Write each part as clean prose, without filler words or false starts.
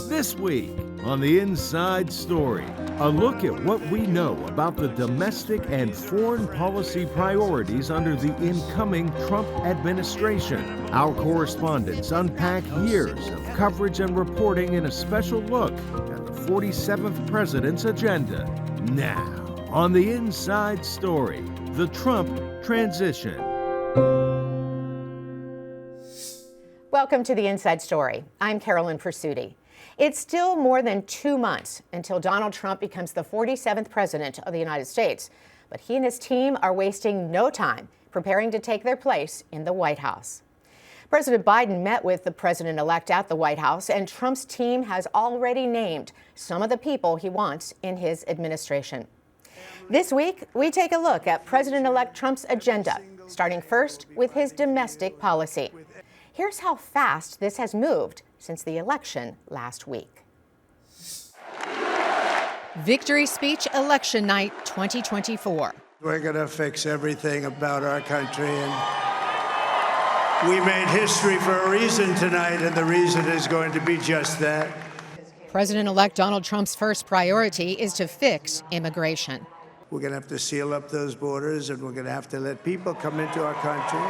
This week on The Inside Story, a look at what we know about the domestic and foreign policy priorities under the incoming Trump administration. Our correspondents unpack years of coverage and reporting in a special look at the 47th president's agenda. Now, on The Inside Story, the Trump transition. Welcome to The Inside Story. I'm Carolyn Pursuti. It's still more than 2 months until Donald Trump becomes the 47th president of the United States, but he and his team are wasting no time preparing to take their place in the White House. President Biden met with the president-elect at the White House, and Trump's team has already named some of the people he wants in his administration. This week, we take a look at President-elect Trump's agenda, starting first with his domestic policy. Here's how fast this has moved since the election last week. Victory speech election night 2024. We're going to fix everything about our country, and we made history for a reason tonight, and the reason is going to be just that. President-elect Donald Trump's first priority is to fix immigration. We're going to have to seal up those borders, and we're going to have to let people come into our country.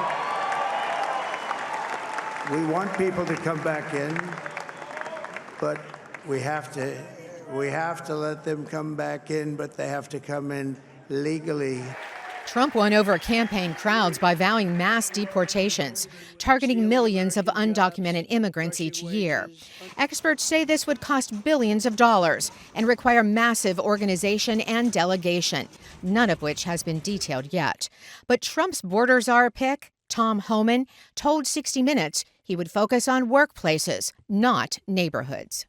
We want people to come back in, but we have to let them come back in, but they have to come in legally. Trump won over campaign crowds by vowing mass deportations, targeting millions of undocumented immigrants each year. Experts say this would cost billions of dollars and require massive organization and delegation, none of which has been detailed yet. But Trump's border czar pick, Tom Homan, told 60 Minutes he would focus on workplaces, not neighborhoods.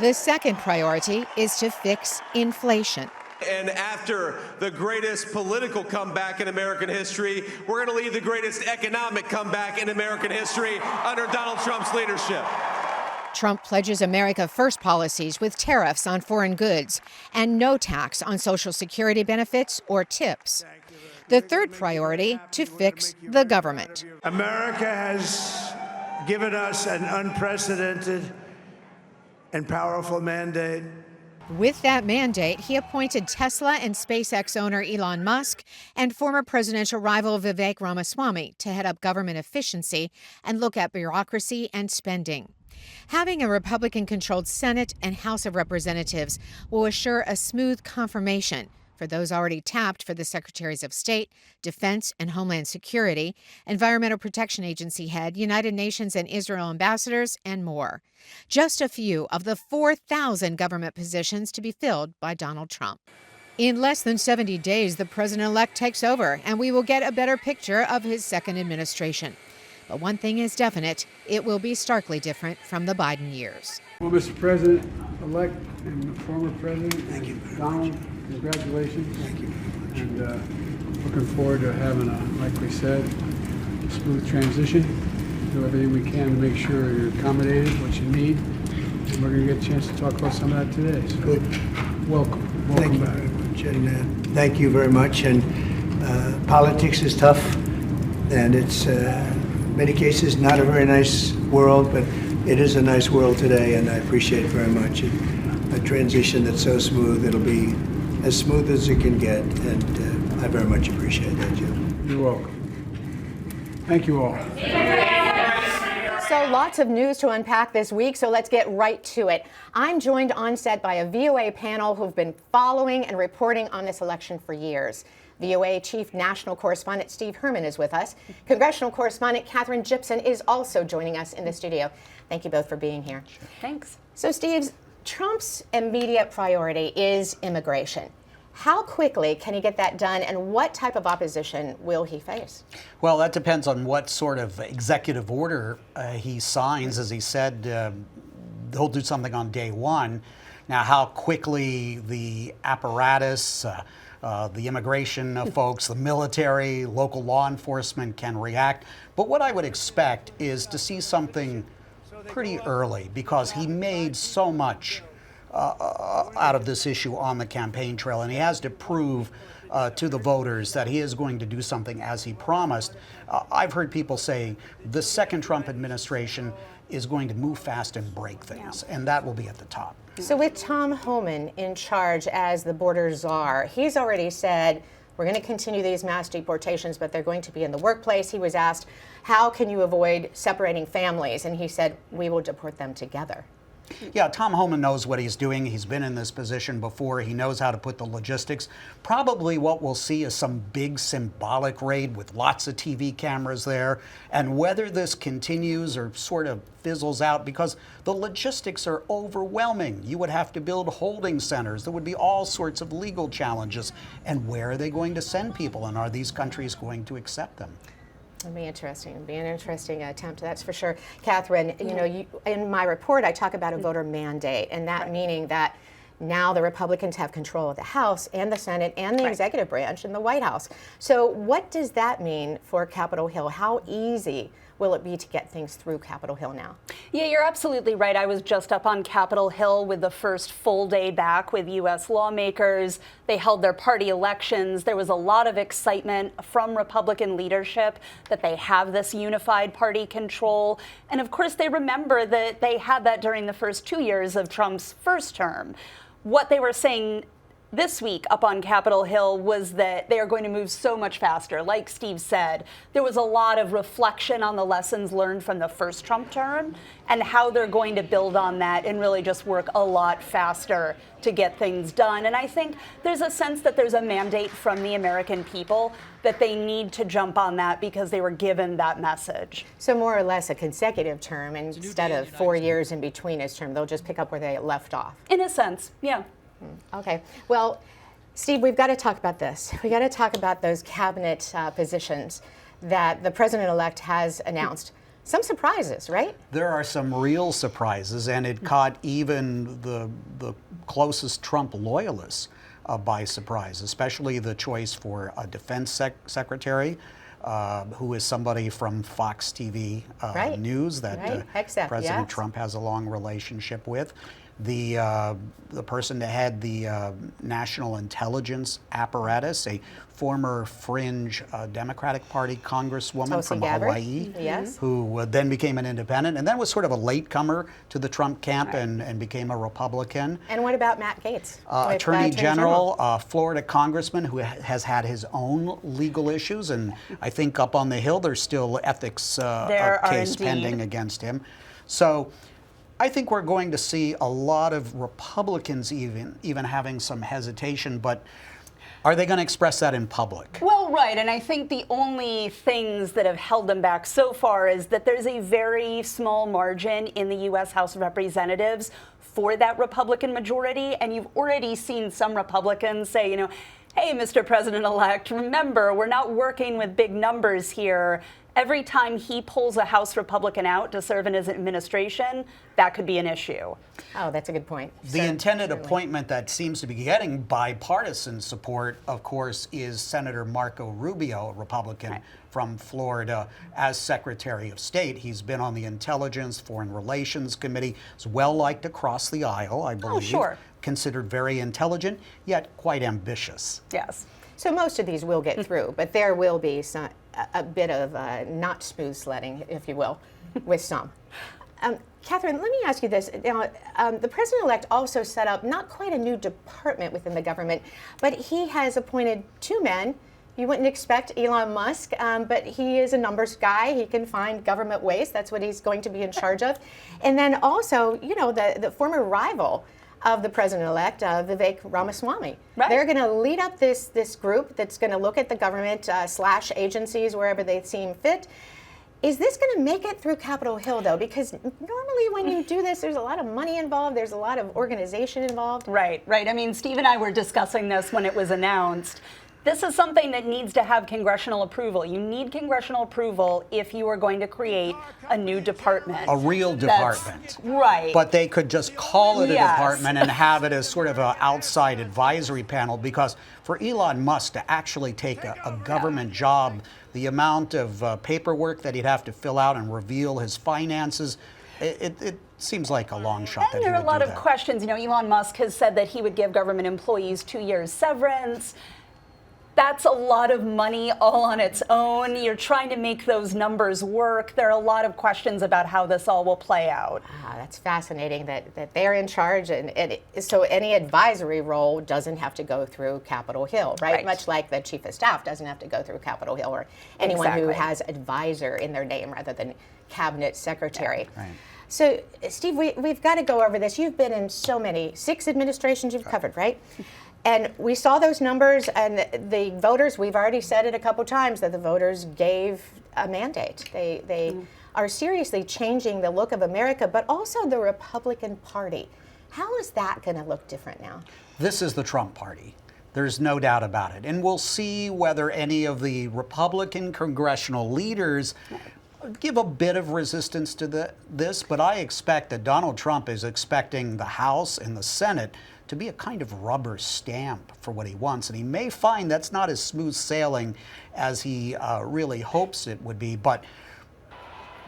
The second priority is to fix inflation. And after the greatest political comeback in American history, we're going to lead the greatest economic comeback in American history under Donald Trump's leadership. Trump pledges America First policies with tariffs on foreign goods and no tax on Social Security benefits or tips. The third priority, to fix the government. America has given us an unprecedented and powerful mandate. With that mandate, he appointed Tesla and SpaceX owner Elon Musk and former presidential rival Vivek Ramaswamy to head up government efficiency and look at bureaucracy and spending. Having a Republican-controlled Senate and House of Representatives will assure a smooth confirmation for those already tapped for the Secretaries of State, Defense and Homeland Security, Environmental Protection Agency head, United Nations and Israel ambassadors, and more. Just a few of the 4,000 government positions to be filled by Donald Trump. In less than 70 days, the president-elect takes over, and we will get a better picture of his second administration. But one thing is definite, it will be starkly different from the Biden years. Well, Mr. President-elect and former President, thank you, Donald, congratulations. Thank you. And looking forward to having like we said, a smooth transition. Do everything we can to make sure you're accommodated, what you need. And we're going to get a chance to talk about some of that today. So good. Welcome Thank back. You very much. And, thank you very much. And politics is tough, and it's in many cases not a very nice world, but it is a nice world today, and I appreciate it very much. A transition that's so smooth, it'll be as smooth as it can get, and I very much appreciate that, Jim. You're welcome. Thank you all. So lots of news to unpack this week, so let's get right to it. I'm joined on set by a VOA panel who've been following and reporting on this election for years. VOA Chief National Correspondent Steve Herman is with us. Congressional Correspondent Catherine Gibson is also joining us in the studio. Thank you both for being here. Thanks. So, Steve, Trump's immediate priority is immigration. How quickly can he get that done, and what type of opposition will he face? Well, that depends on what sort of executive order he signs. As he said, he'll do something on day one. Now, how quickly the apparatus, the immigration folks, the military, local law enforcement can react. But what I would expect is to see something pretty early, because he made so much out of this issue on the campaign trail, and he has to prove to the voters that he is going to do something as he promised. I've heard people say the second Trump administration is going to move fast and break things, and that will be at the top. So with Tom Homan in charge as the border czar, he's already said, we're going to continue these mass deportations, but they're going to be in the workplace. He was asked, how can you avoid separating families? And he said, we will deport them together. Yeah, Tom Homan knows what he's doing. He's been in this position before. He knows how to put the logistics. Probably what we'll see is some big symbolic raid with lots of TV cameras there. And whether this continues or sort of fizzles out, because the logistics are overwhelming. You would have to build holding centers. There would be all sorts of legal challenges. And where are they going to send people? And are these countries going to accept them? It'll be interesting. It'll be an interesting attempt, that's for sure. Catherine, you know, in my report, I talk about a voter mandate, and that meaning that now the Republicans have control of the House and the Senate and the executive branch and the White House. So what does that mean for Capitol Hill? How easy will it be to get things through Capitol Hill now? Yeah, you're absolutely right. I was just up on Capitol Hill with the first full day back with U.S. lawmakers. They held their party elections. There was a lot of excitement from Republican leadership that they have this unified party control. And of course, they remember that they had that during the first 2 years of Trump's first term. What they were saying this week up on Capitol Hill was that they are going to move so much faster. Like Steve said, there was a lot of reflection on the lessons learned from the first Trump term and how they're going to build on that and really just work a lot faster to get things done. And I think there's a sense that there's a mandate from the American people that they need to jump on that because they were given that message. So more or less a consecutive term instead of 4 years in between his term. They'll just pick up where they left off. In a sense, yeah. Okay. Well, Steve, we've got to talk about this. We got to talk about those cabinet positions that the president-elect has announced. Some surprises, right? There are some real surprises, and it caught even the closest Trump loyalists by surprise, especially the choice for a defense secretary, who is somebody from Fox TV News that President Trump has a long relationship with. The person that had the national intelligence apparatus, a former fringe Democratic Party congresswoman from Hawaii, who then became an independent and then was sort of a latecomer to the Trump camp and became a Republican. And what about Matt Gaetz? Attorney General, Florida congressman who has had his own legal issues, and I think up on the Hill there's still ethics case pending against him. So I think we're going to see a lot of Republicans even having some hesitation, but are they going to express that in public? Well, right, and I think the only things that have held them back so far is that there's a very small margin in the U.S. House of Representatives for that Republican majority, and you've already seen some Republicans say, you know, hey, Mr. President-elect, remember, we're not working with big numbers here. Every time he pulls a House Republican out to serve in his administration, that could be an issue. Oh, that's a good point. The intended appointment that seems to be getting bipartisan support, of course, is Senator Marco Rubio, a Republican from Florida, as Secretary of State. He's been on the Intelligence, Foreign Relations Committee. He's well liked across the aisle, I believe. Oh, sure. Considered very intelligent, yet quite ambitious. Yes. So most of these will get through, but there will be a bit of not smooth sledding, if you will, with some. Catherine, let me ask you this. Now, the president-elect also set up not quite a new department within the government, but he has appointed two men. You wouldn't expect Elon Musk, but he is a numbers guy. He can find government waste. That's what he's going to be in charge of. And then also, you know, the former rival of the president-elect, Vivek Ramaswamy. Right. They're going to lead up this group that's going to look at the government slash agencies wherever they seem fit. Is this going to make it through Capitol Hill, though? Because normally when you do this, there's a lot of money involved. There's a lot of organization involved. Right, right. I mean, Steve and I were discussing this when it was announced. This is something that needs to have congressional approval. You need congressional approval if you are going to create a new department. A real department. Right. But they could just call it a department and have it as sort of an outside advisory panel, because for Elon Musk to actually take a government job, the amount of paperwork that he'd have to fill out and reveal his finances, it seems like a long shot that he would do that. And there are a lot of questions. You know, Elon Musk has said that he would give government employees 2 years severance. That's a lot of money all on its own. You're trying to make those numbers work. There are a lot of questions about how this all will play out. That's fascinating that they're in charge, and so any advisory role doesn't have to go through Capitol Hill, right? Much like the chief of staff doesn't have to go through Capitol Hill, or anyone who has advisor in their name rather than cabinet secretary. Right. So, Steve, we've got to go over this. You've been in so many, 6 administrations you've covered, right? And we saw those numbers, and the voters, we've already said it a couple times, that the voters gave a mandate. They are seriously changing the look of America, but also the Republican Party. How is that going to look different now? This is the Trump Party. There's no doubt about it. And we'll see whether any of the Republican congressional leaders give a bit of resistance to this, but I expect that Donald Trump is expecting the House and the Senate to be a kind of rubber stamp for what he wants. And he may find that's not as smooth sailing as he really hopes it would be. But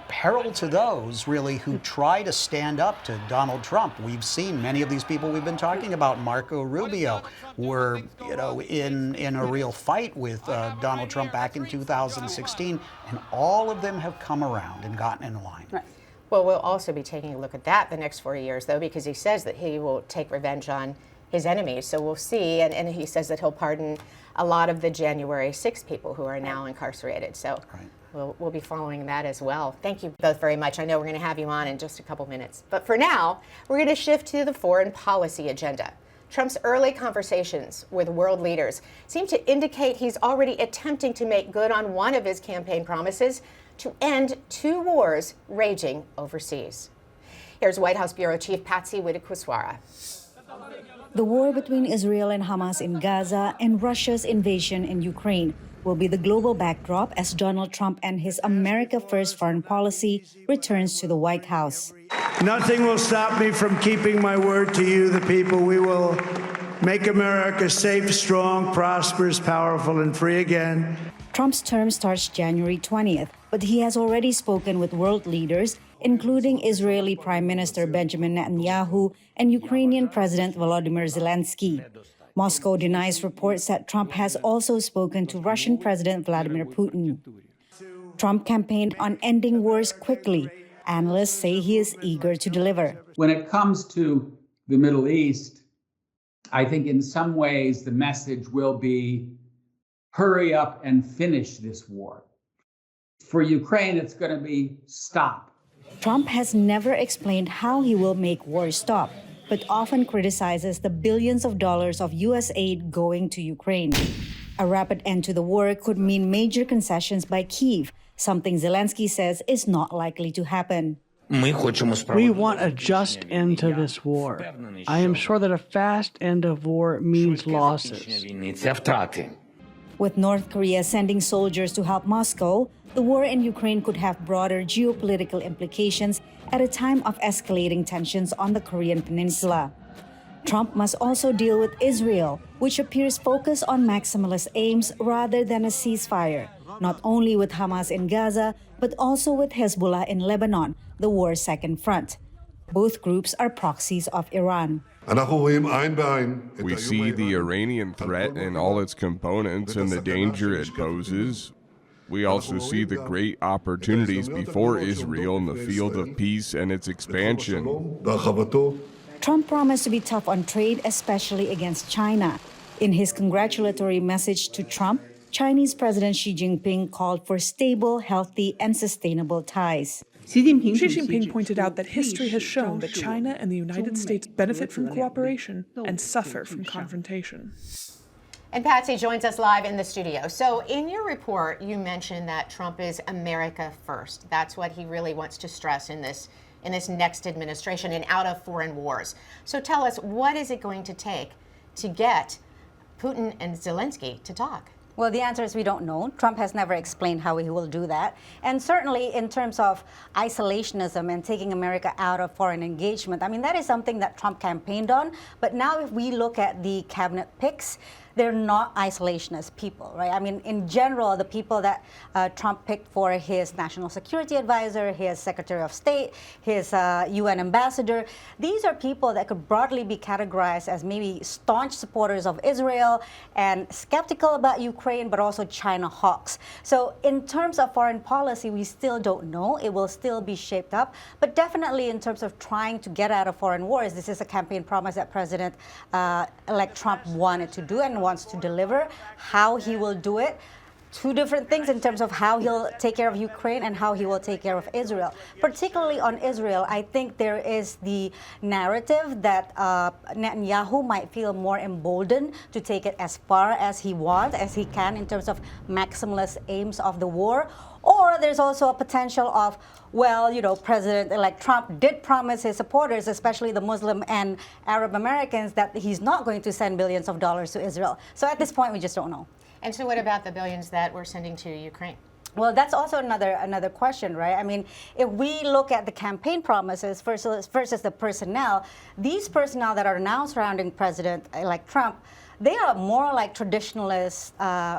peril to those really who try to stand up to Donald Trump. We've seen many of these people we've been talking about. Marco Rubio were, in a real fight with Donald Trump back in 2016, and all of them have come around and gotten in line. Right. Well, we'll also be taking a look at that the next 4 years, though, because he says that he will take revenge on his enemies. So we'll see. And he says that he'll pardon a lot of the January 6th people who are now incarcerated. So we'll be following that as well. Thank you both very much. I know we're going to have you on in just a couple minutes. But for now, we're going to shift to the foreign policy agenda. Trump's early conversations with world leaders seem to indicate he's already attempting to make good on one of his campaign promises, to end 2 wars raging overseas. Here's White House Bureau Chief Patsy Widakuswara. The war between Israel and Hamas in Gaza and Russia's invasion in Ukraine will be the global backdrop as Donald Trump and his America First foreign policy returns to the White House. Nothing will stop me from keeping my word to you, the people. We will make America safe, strong, prosperous, powerful, and free again. Trump's term starts January 20th, but he has already spoken with world leaders, including Israeli Prime Minister Benjamin Netanyahu and Ukrainian President Volodymyr Zelensky. Moscow denies reports that Trump has also spoken to Russian President Vladimir Putin. Trump campaigned on ending wars quickly. Analysts say he is eager to deliver. When it comes to the Middle East, I think in some ways the message will be, hurry up and finish this war. For Ukraine, it's going to be stop. Trump has never explained how he will make war stop, but often criticizes the billions of dollars of U.S. aid going to Ukraine. A rapid end to the war could mean major concessions by Kyiv, something Zelensky says is not likely to happen. We want a just end to this war. I am sure that a fast end of war means losses. With North Korea sending soldiers to help Moscow, the war in Ukraine could have broader geopolitical implications at a time of escalating tensions on the Korean peninsula. Trump must also deal with Israel, which appears focused on maximalist aims rather than a ceasefire, not only with Hamas in Gaza, but also with Hezbollah in Lebanon, the war's second front. Both groups are proxies of Iran. We see the Iranian threat and all its components and the danger it poses. We also see the great opportunities before Israel in the field of peace and its expansion. Trump promised to be tough on trade, especially against China. In his congratulatory message to Trump, Chinese President Xi Jinping called for stable, healthy, and sustainable ties. Xi Jinping pointed out that history has shown that China and the United States benefit from cooperation and suffer from confrontation. And Patsy joins us live in the studio. So in your report, you mentioned that Trump is America first. That's what he really wants to stress in this next administration and out of foreign wars. So tell us, what is it going to take to get Putin and Zelensky to talk? Well, the answer is we don't know. Trump has never explained how he will do that. And certainly in terms of isolationism and taking America out of foreign engagement, I mean, that is something that Trump campaigned on. But now if we look at the cabinet picks, they're not isolationist people, right? I mean, in general, the people that Trump picked for his national security advisor, his Secretary of State, his UN ambassador, these are people that could broadly be categorized as maybe staunch supporters of Israel and skeptical about Ukraine, but also China hawks. So in terms of foreign policy, we still don't know. It will still be shaped up. But definitely in terms of trying to get out of foreign wars, this is a campaign promise that President-elect Trump wanted to do and wants to deliver. How he will do it, two different things in terms of how he'll take care of Ukraine and how he will take care of Israel. Particularly on Israel, I think there is the narrative that Netanyahu might feel more emboldened to take it as far as he wants, as he can in terms of maximalist aims of the war. Or there's also a potential of, well, you know, President-elect Trump did promise his supporters, especially the Muslim and Arab Americans, that he's not going to send billions of dollars to Israel. So at this point, we just don't know. And so what about the billions that we're sending to Ukraine? Well, that's also another question, right? I mean, if we look at the campaign promises versus the personnel, these personnel that are now surrounding President-elect Trump, they are more like traditionalist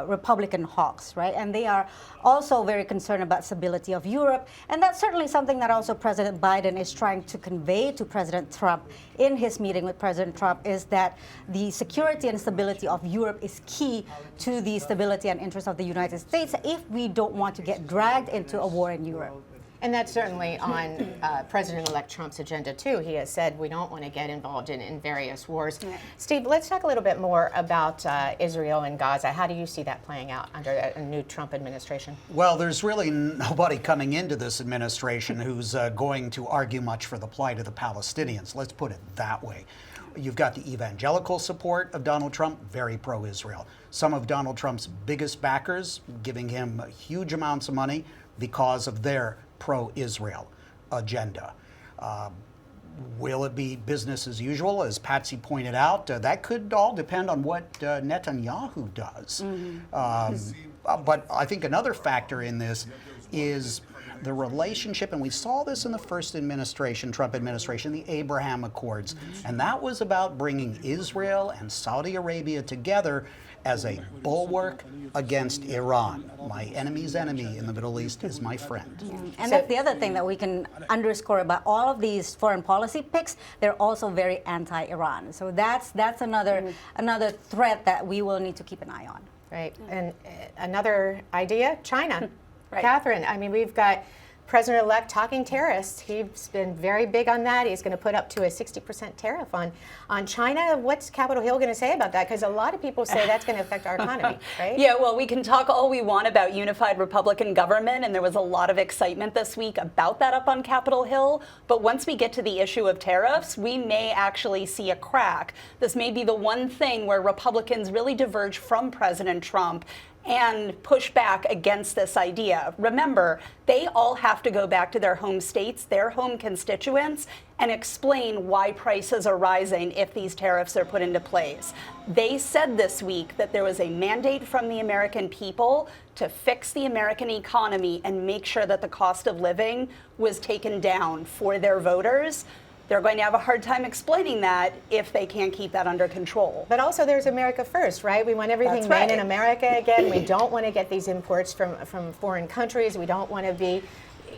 Republican hawks, right? And they are also very concerned about stability of Europe. And that's certainly something that also President Biden is trying to convey to President Trump in his meeting with President Trump, is that the security and stability of Europe is key to the stability and interest of the United States if we don't want to get dragged into a war in Europe. And that's certainly on President-elect Trump's agenda, too. He has said we don't want to get involved in various wars. Yeah. Steve, let's talk a little bit more about Israel and Gaza. How do you see that playing out under a new Trump administration? Well, there's really nobody coming into this administration who's going to argue much for the plight of the Palestinians. Let's put it that way. You've got the evangelical support of Donald Trump, very pro-Israel. Some of Donald Trump's biggest backers giving him huge amounts of money because of their pro-Israel agenda. Will it be business as usual? As Patsy pointed out, that could all depend on what Netanyahu does. But I think another factor in this is the relationship, and we saw this in the first administration, Trump administration, the Abraham Accords, and that was about bringing Israel and Saudi Arabia together as a bulwark against Iran. My enemy's enemy in the Middle East is my friend. And that's the other thing that we can underscore about all of these foreign policy picks. They're also very anti-Iran. So that's another threat that we will need to keep an eye on. Right. And another idea, China. Right. Catherine, I mean, we've got President-elect talking terrorists. He's been very big on that. He's going to put up to a 60% tariff on China. What's Capitol Hill going to say about that? Because a lot of people say that's going to affect our economy, right? Yeah, well, we can talk all we want about unified Republican government, and there was a lot of excitement this week about that up on Capitol Hill. But once we get to the issue of tariffs, we may actually see a crack. This may be the one thing where Republicans really diverge from President Trump and push back against this idea. Remember, they all have to go back to their home states, their home constituents, and explain why prices are rising if these tariffs are put into place. They said this week that there was a mandate from the American people to fix the American economy and make sure that the cost of living was taken down for their voters. They're going to have a hard time explaining that if they can't keep that under control. But also there's America first, right? We want everything made in America again. We don't want to get these imports from foreign countries. We don't want to be,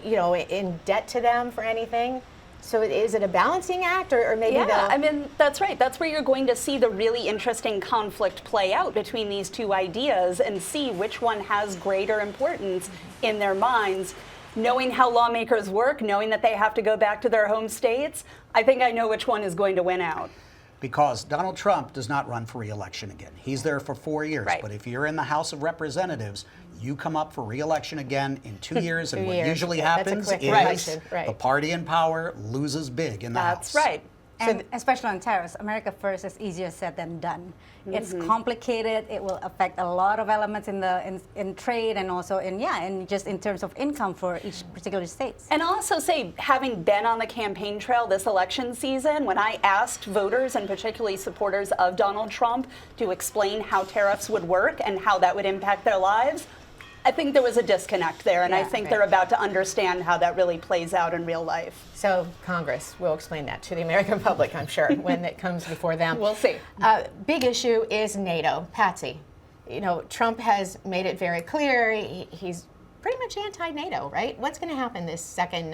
you know, in debt to them for anything. So is it a balancing act or maybe I mean, that's right. That's where you're going to see the really interesting conflict play out between these two ideas and see which one has greater importance in their minds. Knowing how lawmakers work, knowing that they have to go back to their home states, I think I know which one is going to win out. Because Donald Trump does not run for re-election again. He's there for 4 years. Right. But if you're in the House of Representatives, you come up for re-election again in 2 years. And what usually happens is the party in power loses big in the House. That's right. And especially on tariffs, America First is easier said than done. It's complicated. It will affect a lot of elements in trade and also in just in terms of income for each particular state. And I'll also say, having been on the campaign trail this election season, when I asked voters and particularly supporters of Donald Trump to explain how tariffs would work and how that would impact their lives, I think there was a disconnect there, and I think they're about to understand how that really plays out in real life. So Congress will explain that to the American public, I'm sure, when it comes before them. We'll see. Big issue is NATO. Patsy, you know, Trump has made it very clear he's pretty much anti-NATO, right? What's going to happen this second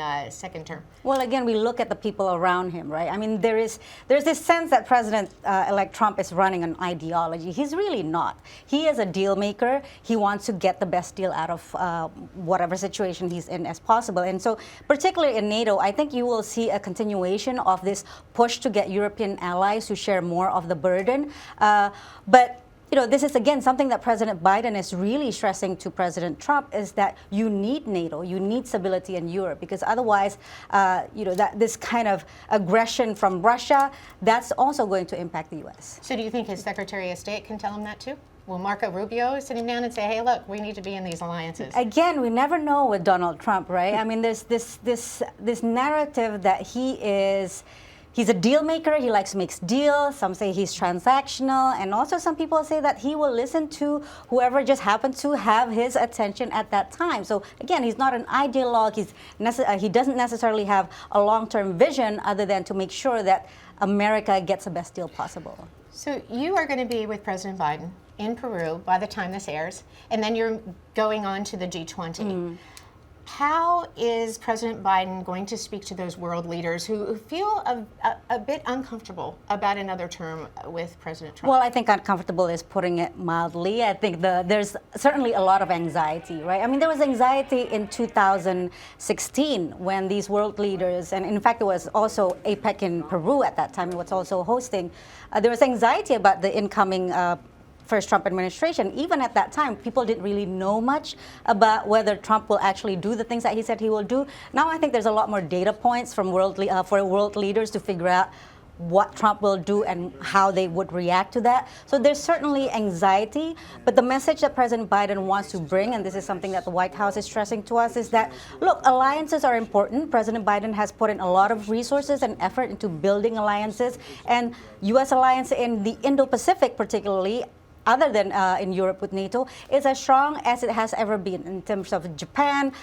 term? Well, again, we look at the people around him, right? I mean, there's this sense that President-elect Trump is running an ideology. He's really not. He is a deal maker. He wants to get the best deal out of whatever situation he's in as possible. And so, particularly in NATO, I think you will see a continuation of this push to get European allies to share more of the burden. But you know, this is, again, something that President Biden is really stressing to President Trump, is that you need NATO, you need stability in Europe, because otherwise, you know, that this kind of aggression from Russia, that's also going to impact the U.S. So do you think his Secretary of State can tell him that too? Will Marco Rubio sit him down and say, hey, look, we need to be in these alliances? Again, we never know with Donald Trump, right? I mean, there's this narrative that he's a deal maker. He likes to make deals. Some say he's transactional. And also some people say that he will listen to whoever just happens to have his attention at that time. So again, he's not an ideologue. He doesn't necessarily have a long-term vision other than to make sure that America gets the best deal possible. So you are going to be with President Biden in Peru by the time this airs, and then you're going on to the G20. How is President Biden going to speak to those world leaders who feel a bit uncomfortable about another term with President Trump? Well, I think uncomfortable is putting it mildly. I think there's certainly a lot of anxiety, right? I mean, there was anxiety in 2016 when these world leaders, and in fact, it was also APEC in Peru at that time, it was also hosting, there was anxiety about the incoming first Trump administration. Even at that time, people didn't really know much about whether Trump will actually do the things that he said he will do. Now I think there's a lot more data points from for world leaders to figure out what Trump will do and how they would react to that. So there's certainly anxiety, but the message that President Biden wants to bring, and this is something that the White House is stressing to us, is that, look, alliances are important. President Biden has put in a lot of resources and effort into building alliances, and U.S. alliance in the Indo-Pacific particularly, other than in Europe with NATO, is as strong as it has ever been in terms of Japan,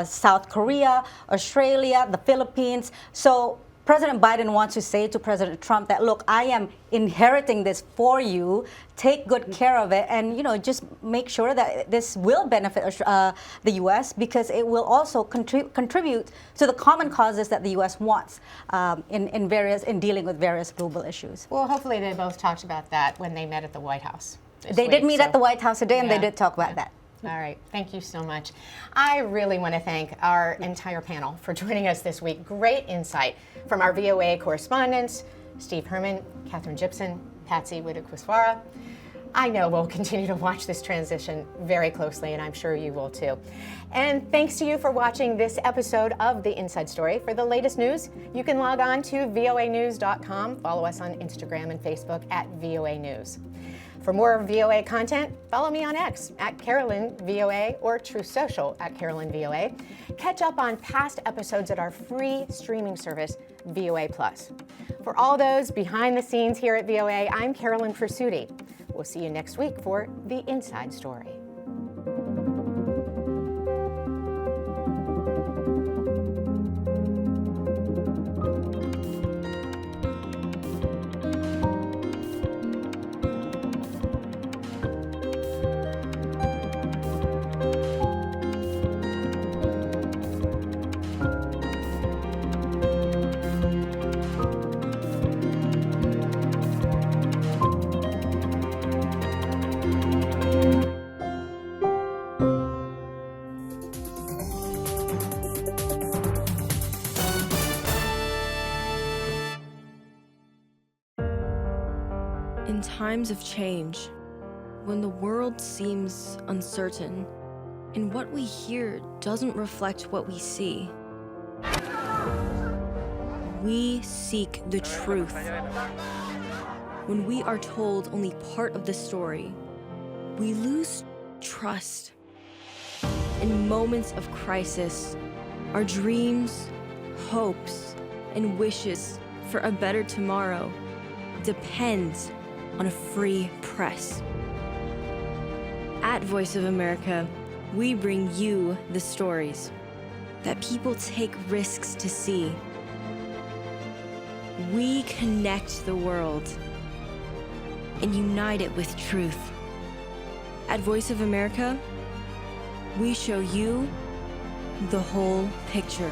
South Korea, Australia, the Philippines. So President Biden wants to say to President Trump that, look, I am inheriting this for you. Take good care of it, and just make sure that this will benefit the U.S. because it will also contribute to the common causes that the U.S. wants in dealing with various global issues. Well, hopefully they both talked about that when they met at the White House. They did meet at the White House today, and they did talk about that. All right. Thank you so much. I really want to thank our entire panel for joining us this week. Great insight from our VOA correspondents, Steve Herman, Catherine Gibson, Patsy Widakuswara. I know we'll continue to watch this transition very closely, and I'm sure you will too. And thanks to you for watching this episode of The Inside Story. For the latest news, you can log on to voanews.com. Follow us on Instagram and Facebook at VOA News. For more VOA content, follow me on X at CarolynVOA or True Social at CarolynVOA. Catch up on past episodes at our free streaming service, VOA Plus. For all those behind the scenes here at VOA, I'm Carolyn Pursuti. We'll see you next week for The Inside Story. In times of change, when the world seems uncertain, and what we hear doesn't reflect what we see, we seek the truth. When we are told only part of the story, we lose trust. In moments of crisis, our dreams, hopes, and wishes for a better tomorrow depends on a free press. At Voice of America, We bring you the stories that people take risks to see. We connect the world and unite it with truth. At Voice of America, we show you the whole picture.